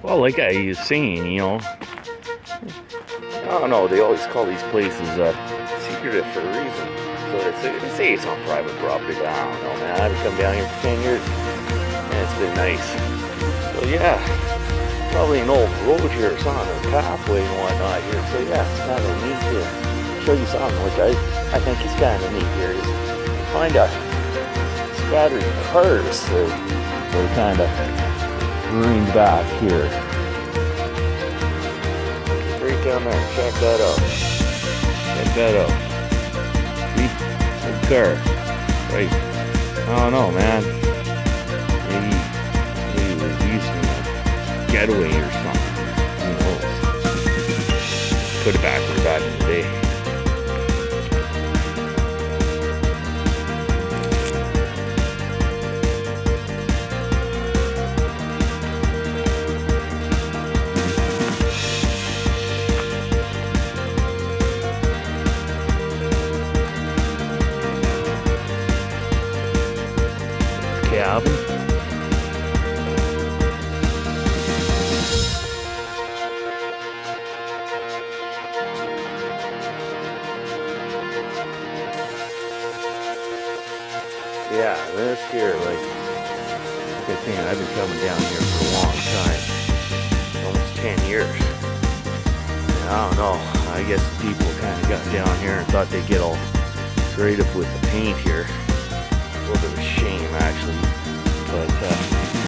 Well, like I was saying, you know, I don't know, they always call these places secretive for a reason. So they say it's on private property, but I don't know, man. I've come down here for 10 years, and it's been nice. So yeah, probably an old road here or something, or pathway and whatnot here. So yeah, it's kind of neat to show you something which I think is kind of neat here. Is you find a scattered cars that are kind of ruined back here. Right down there, check that out. Check that out. See? Good car. Right. I don't know, man. Maybe it was using a getaway or something. Who knows? Put it back in the day. Cabin. Yeah, this here, like I said, I've been coming down here for a long time, almost 10 years. And I don't know, I guess the people kind of got down here and thought they'd get all creative with the paint here. A little bit of a shame, actually, but